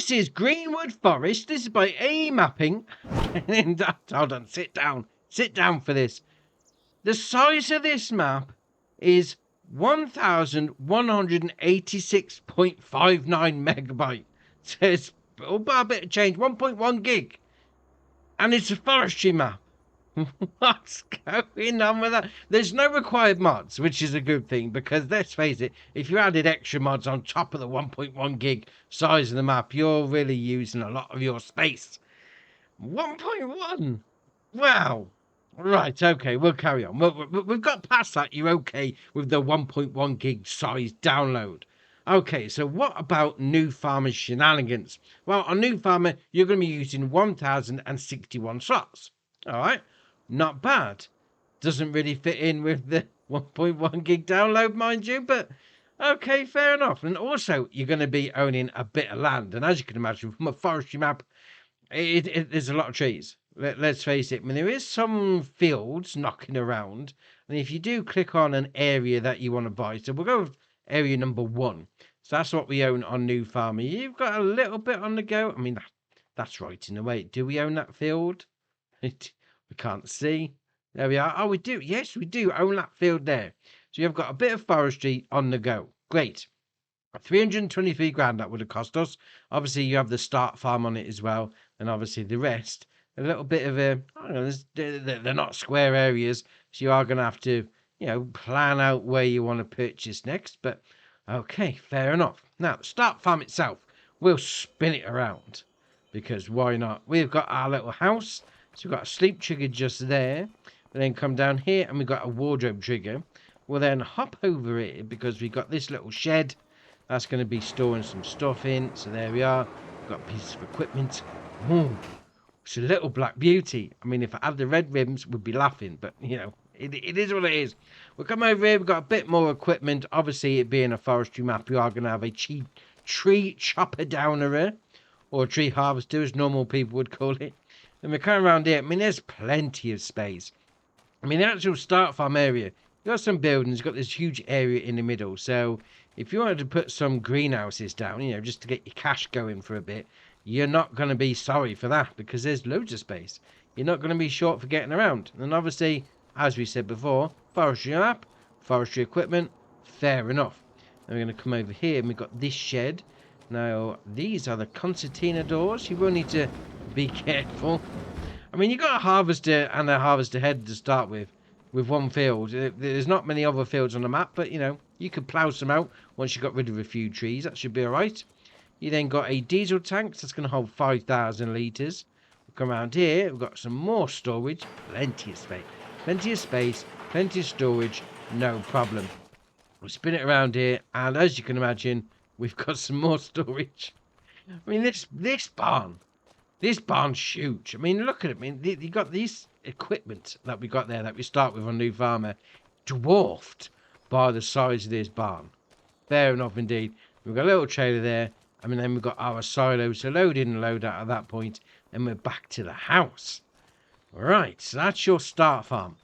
this is Greenwood Forest. This is by A Mapping. Hold on, sit down. Sit down for this. The size of this map is 1,186.59 megabyte. So it's about a bit of change, 1.1 gig. And it's a forestry map. What's going on with that? There's no required mods, which is a good thing, because let's face it, if you added extra mods on top of the 1.1 gig size of the map, you're really using a lot of your space. 1.1? Wow. Right, okay, we'll carry on. We've got past that. You're okay with the 1.1 gig size download. Okay, so what about New Farmer shenanigans? Well, on New Farmer, you're going to be using 1,061 slots. All right, not bad. Doesn't really fit in with the 1.1 gig download, mind you, but okay, fair enough. And also, you're going to be owning a bit of land. And as you can imagine, from a forestry map, there's a lot of trees. Let's face it, I mean, there is some fields knocking around. And if you do click on an area that you want to buy, so we'll go with area number 1. So that's what we own on New Farmer. You've got a little bit on the go. I mean, that's right in a way. Do we own that field? We can't see. There we are. Oh, we do. Yes, we do own that field there. So you've got a bit of forestry on the go. Great. 323 grand that would have cost us. Obviously, you have the start farm on it as well. And obviously the rest, a little bit of a, I don't know, they're not square areas. So you are going to have to, plan out where you want to purchase next. But okay, fair enough. Now, the start farm itself, we'll spin it around. Because why not? We've got our little house. So we've got a sleep trigger just there. And then come down here and we've got a wardrobe trigger. We'll then hop over it because we've got this little shed. That's going to be storing some stuff in. So there we are. We've got pieces of equipment. Ooh, it's a little black beauty. I mean, if I had the red rims, we'd be laughing. But, it is what it is. We'll come over here. We've got a bit more equipment. Obviously, it being a forestry map, we are going to have a cheap tree chopper downer. Or tree harvester, as normal people would call it. And we come around here. I mean, there's plenty of space. I mean, the actual start farm area, you've got some buildings, you've got this huge area in the middle. So if you wanted to put some greenhouses down, just to get your cash going for a bit, you're not going to be sorry for that because there's loads of space. You're not going to be short for getting around. And obviously, as we said before, forestry map, forestry equipment, fair enough. And we're going to come over here and we've got this shed. Now, these are the concertina doors. You will need to be careful. I mean, you've got a harvester and a harvester head to start with one field. There's not many other fields on the map, but, you could plough some out once you got rid of a few trees. That should be all right. You then got a diesel tank. So that's going to hold 5,000 litres. We'll come around here. We've got some more storage. Plenty of space. Plenty of space. Plenty of storage. No problem. We'll spin it around here. And as you can imagine, we've got some more storage. I mean, this barn. This barn's huge. I mean, look at it. I mean, you got these equipment that we got there that we start with on New Farmer dwarfed by the size of this barn. Fair enough indeed. We've got a little trailer there. I mean, then we've got our silos to load in and load out at that point. And we're back to the house. Right, so that's your start farm.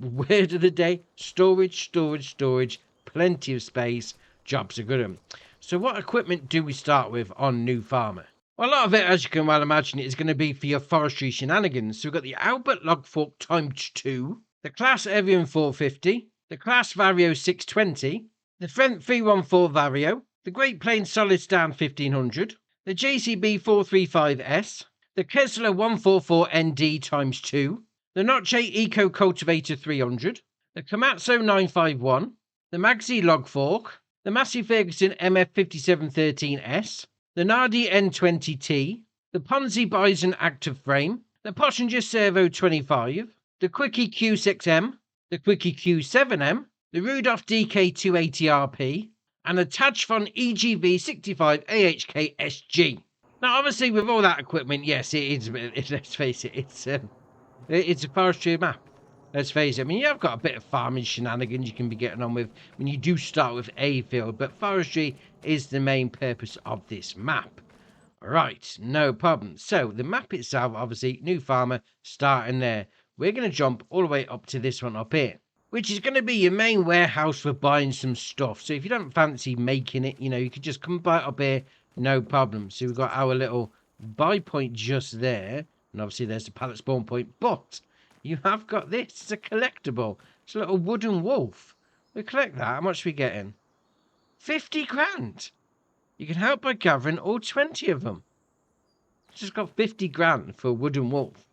Word of the day, storage, storage, storage. Plenty of space. Jobs are good. So what equipment do we start with on New Farmer? Well, a lot of it, as you can well imagine, is going to be for your forestry shenanigans. So we've got the Albert Log Fork ×2, the Class Evian 450, the Class Vario 620, the Frent 314 Vario, the Great Plains Solid Stand 1500, the JCB 435S, the Kessler 144ND ×2, the Noche Eco Cultivator 300, the Komatsu 951, the Magzi Log Fork, the Massey Ferguson MF5713S, the Nardi N20T, the Ponzi Bison Active Frame, the Pottinger Servo 25, the Quickie Q6M, the Quickie Q7M, the Rudolph DK280RP, and the Tajfon EGV 65 AHK SG. Now, obviously, with all that equipment, yes, let's face it, it's a forestry map. Let's face it, I mean, you've got a bit of farming shenanigans you can be getting on with when you do start with a field, but forestry is the main purpose of this map. Right, no problem. So, the map itself, obviously, New Farmer, starting there. We're going to jump all the way up to this one up here, which is going to be your main warehouse for buying some stuff. So, if you don't fancy making it, you could just come by up here, No problem. So we've got our little buy point just there. And obviously there's the pallet spawn point. But you have got this. It's a collectible. It's a little wooden wolf. We collect that. How much are we getting? 50 grand. You can help by gathering all 20 of them. Just got 50 grand for a wooden wolf.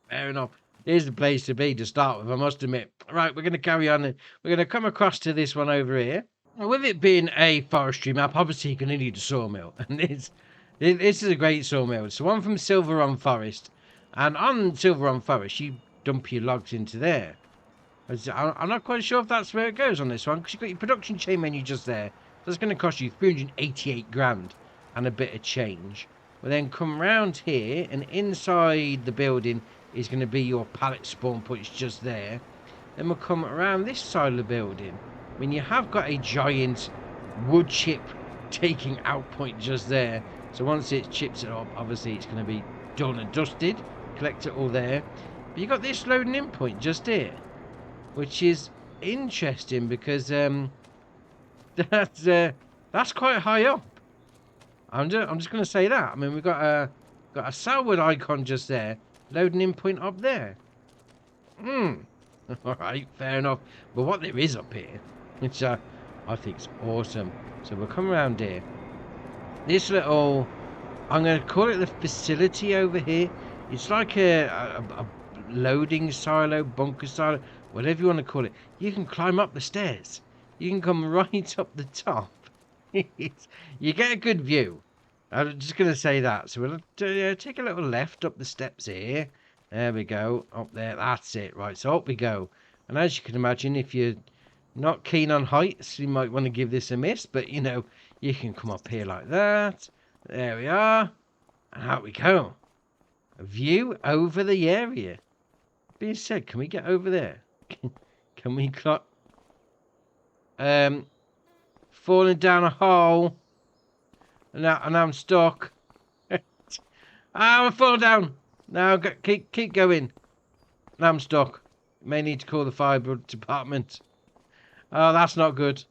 Fair enough. Here's the place to be to start with, I must admit. Right, we're going to carry on. We're going to come across to this one over here. Now, with it being a forestry map, obviously you're going to need a sawmill. And this is a great sawmill. It's the one from Silver Forest. And on Silver Forest, you dump your logs into there. I'm not quite sure if that's where it goes on this one, because you've got your production chain menu just there. That's going to cost you 388 grand and a bit of change. We'll then come round here, and inside the building is going to be your pallet spawn points just there. Then we'll come around this side of the building. I mean, you have got a giant wood chip taking out point just there. So once it chips it up, obviously it's going to be done and dusted. Collect it all there. But you've got this loading in point just here, which is interesting because that's quite high up. I'm just going to say that. I mean, we've got a Salwood icon just there. Loading in point up there. Alright, fair enough. But what there is up here, which I think is awesome. So we'll come around here. This little, I'm going to call it the facility over here. It's like a loading silo, bunker silo, whatever you want to call it. You can climb up the stairs. You can come right up the top. You get a good view. I'm just going to say that. So we'll take a little left up the steps here. There we go. Up there. That's it. Right. So up we go. And as you can imagine, if you're not keen on heights, you might want to give this a miss. But, you know, you can come up here like that. There we are. And out we go. A view over the area. Being said, can we get over there? Can we clock? Falling down a hole. And now I'm stuck. I'm falling down. Now keep going. Now I'm stuck. May need to call the fire department. Oh, that's not good.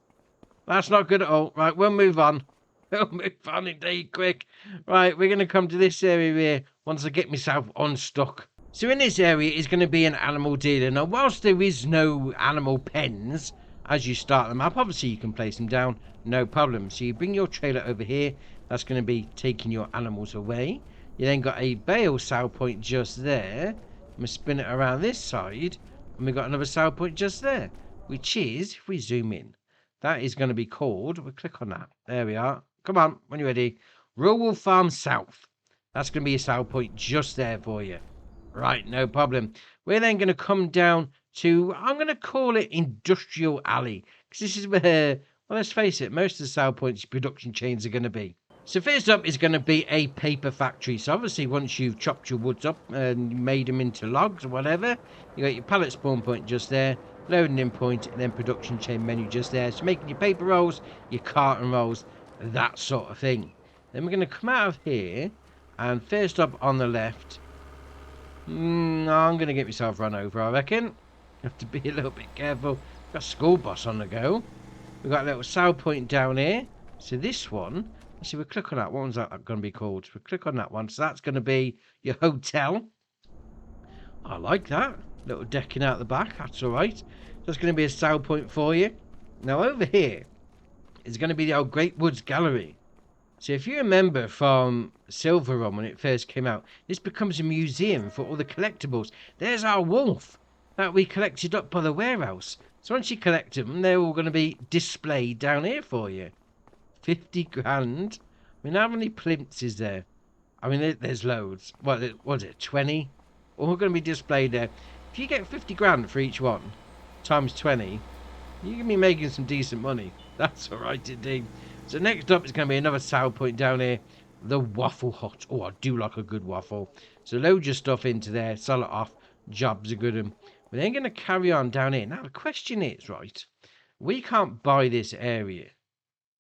That's not good at all. Right, we'll move on. We'll move on indeed, quick. Right, we're going to come to this area here once I get myself unstuck. So in this area is going to be an animal dealer. Now, whilst there is no animal pens as you start the map, obviously you can place them down, no problem. So you bring your trailer over here. That's going to be taking your animals away. You then got a bale sale point just there. I'm going to spin it around this side. And we've got another sale point just there. Which is, if we zoom in, that is going to be called, we'll click on that. There we are. Come on, when you're ready. Rural Farm South. That's going to be a sale point just there for you. Right, no problem. We're then going to come down to, I'm going to call it Industrial Alley. Because this is where, well, let's face it, most of the sale points production chains are going to be. So first up is going to be a paper factory. So obviously once you've chopped your woods up and made them into logs or whatever, you got your pallet spawn point just there, loading in point, and then production chain menu just there. So making your paper rolls, your carton rolls, that sort of thing. Then we're going to come out of here, and first up on the left, I'm going to get myself run over, I reckon. Have to be a little bit careful. We've got a school bus on the go. We've got a little sale point down here. So this one, let's see, we'll click on that. What one's that going to be called? So we'll click on that one. So that's going to be your hotel. I like that. Little decking out the back. That's all right. That's going to be a sale point for you. Now over here is going to be the old Great Woods Gallery. So if you remember from Silver Run when it first came out, this becomes a museum for all the collectibles. There's our wolf that we collected up by the warehouse. So once you collect them, they're all going to be displayed down here for you. 50 grand. I mean, how many plimps is there? I mean, there's loads. What was it, 20? All going to be displayed there. If you get 50 grand for each one, times 20, you can be making some decent money. That's all right indeed. So next up is going to be another sale point down here. The Waffle Hut. Oh, I do like a good waffle. So load your stuff into there, sell it off. Jobs are good. We're then going to carry on down here. Now, the question is, right, we can't buy this area.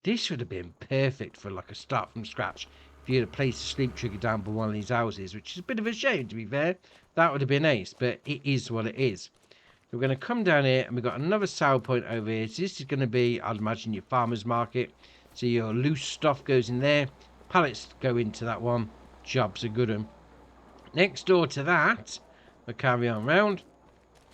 This would have been perfect for like a start from scratch. If you had a place to sleep trigger down by one of these houses, which is a bit of a shame, to be fair. That would have been ace, but it is what it is. So we're going to come down here, and we've got another sale point over here. So this is going to be, I'd imagine, your farmer's market. So your loose stuff goes in there. Pallets go into that one. Job's a good one. Next door to that, we'll carry on round,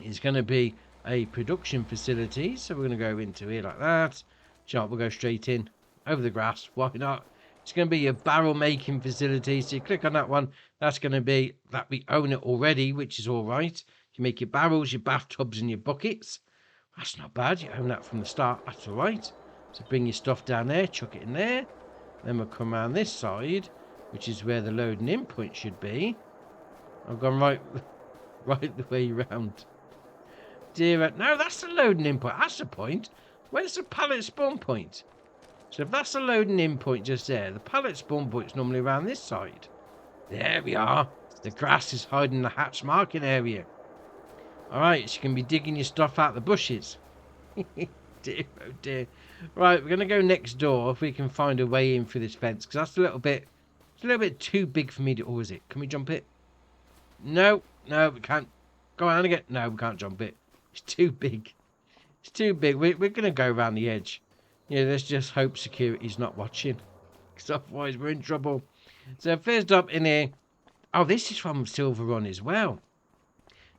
is going to be a production facility. So we're going to go into here like that. Job will go straight in over the grass. Why not? It's going to be your barrel making facility. So you click on that one. That's going to be that we own it already, which is all right. You make your barrels, your bathtubs, and your buckets. That's not bad. You own that from the start. That's all right. So bring your stuff down there, chuck it in there. Then we'll come around this side, which is where the loading in point should be. I've gone right the way round. Dear, no, that's the loading in point. That's the point. Where's the pallet spawn point? So if that's the loading in point just there, the pallet spawn point's normally around this side. There we are. The grass is hiding the hatch marking area. Alright, so you can be digging your stuff out the bushes. Dear, oh dear. Right, we're going to go next door if we can find a way in through this fence, because that's it's a little bit too big for me to, or is it? Can we jump it? No, we can't. Go on again. No, we can't jump it. It's too big. It's too big. We're going to go around the edge. Yeah, let's just hope security's not watching, because otherwise we're in trouble. So first up in here, oh, this is from Silver Run as well.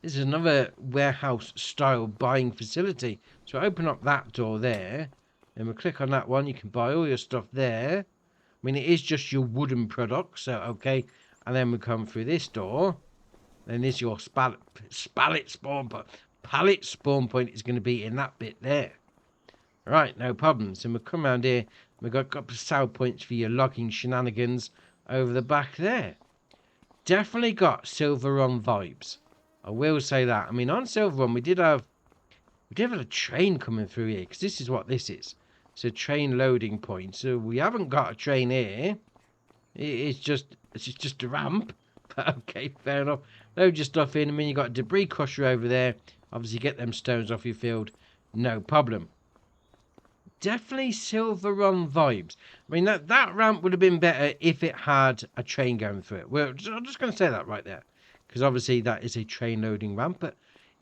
This is another warehouse style buying facility. So open up that door there, and we'll click on that one. You can buy all your stuff there. I mean, it is just your wooden products, so okay. And then we come through this door. Then there's your pallet spawn point. Pallet spawn point is going to be in that bit there. Right, no problems. And we'll come around here. We've got a couple of sell points for your logging shenanigans over the back there. Definitely got Silver Run vibes. I will say that. I mean, on Silver Run, we did have a train coming through here, because this is what this is. It's a train loading point. So we haven't got a train here. It's just a ramp. But okay, fair enough. Load your stuff in. I mean, you got a debris crusher over there. Obviously, get them stones off your field. No problem. Definitely Silver Run vibes. I mean, that ramp would have been better if it had a train going through it. Well, I'm just going to say that right there, because obviously that is a train loading ramp, but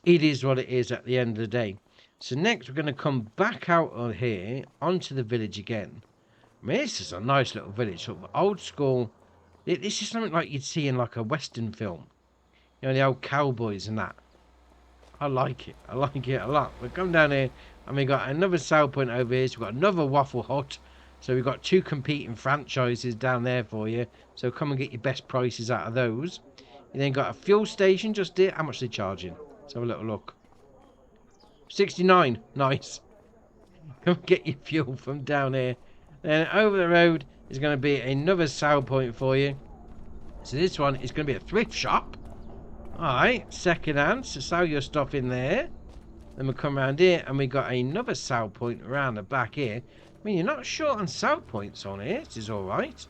it is what it is at the end of the day. So next we're going to come back out of here onto the village again. I mean, this is a nice little village, sort of old school. This is something like you'd see in like a Western film. You know, the old cowboys and that. I like it. I like it a lot. We'll come down here and we got another sale point over here. So we've got another Waffle Hut. So we've got two competing franchises down there for you. So come and get your best prices out of those. You then got a fuel station just here. How much are they charging? Let's have a little look. 69. Nice. Come get your fuel from down here. Then over the road is going to be another sale point for you. So this one is going to be a thrift shop. Alright, second hand. So sell your stuff in there. Then we come around here and we got another sale point around the back here. I mean, you're not short on sale points on here. This is alright.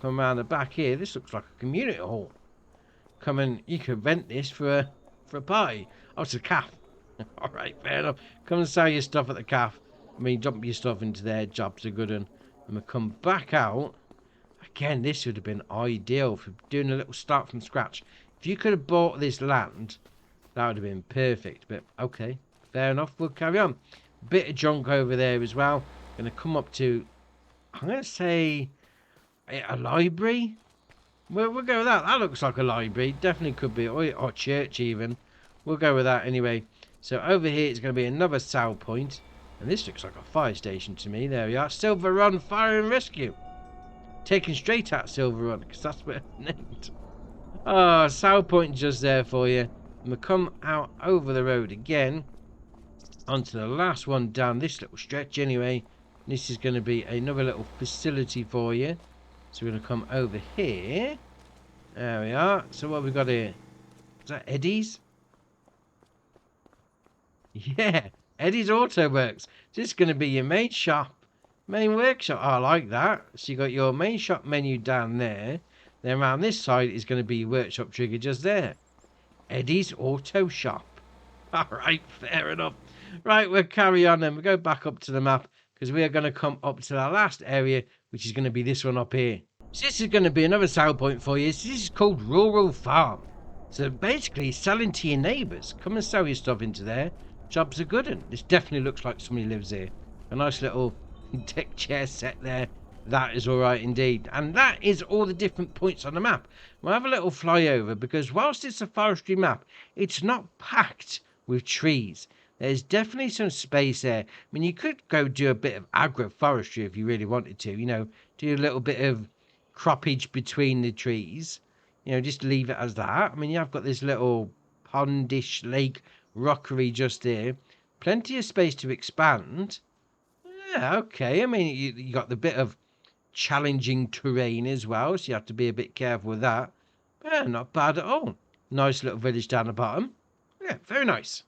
Come around the back here. This looks like a community hall. Come and you can rent this for a party. Oh, it's a calf. Alright, fair enough. Come and sell your stuff at the calf. I mean, dump your stuff into there. Jobs are good. And we come back out. Again, this would have been ideal for doing a little start from scratch. If you could have bought this land, that would have been perfect. But okay, fair enough. We'll carry on. Bit of junk over there as well. Going to come up to, I'm going to say, a library. We'll go with that. That looks like a library. Definitely could be, or church even. We'll go with that anyway. So over here it's going to be another sale point. And this looks like a fire station to me. There we are. Silver Run Fire and Rescue. Taken straight at Silver Run, because that's what it's named. Oh, sale point just there for you. And we'll come out over the road again. Onto the last one down this little stretch anyway. This is going to be another little facility for you. So we're going to come over here. There we are. So what have we got here? Is that Eddie's? Yeah, Eddie's Auto Works. This is going to be your main shop. Main workshop. Oh, I like that. So you got your main shop menu down there. Then around this side is going to be your workshop trigger just there. Eddie's Auto Shop. Alright, fair enough. Right, we'll carry on then. We'll go back up to the map, because we are going to come up to the last area, which is going to be this one up here. So this is going to be another sale point for you. So this is called Rural Farm. So basically selling to your neighbours. Come and sell your stuff into there. Jobs are good. And this definitely looks like somebody lives here. A nice little deck chair set there. That is all right indeed. And that is all the different points on the map. We'll have a little flyover because whilst it's a forestry map, it's not packed with trees. There's definitely some space there. I mean, you could go do a bit of agroforestry if you really wanted to, you know, do a little bit of croppage between the trees, you know, just leave it as that. I mean, you've got this little pondish lake rockery just here. Plenty of space to expand. Yeah, okay. I mean, you got the bit of challenging terrain as well, so you have to be a bit careful with that. But yeah, not bad at all. Nice little village down the bottom. Yeah, very nice.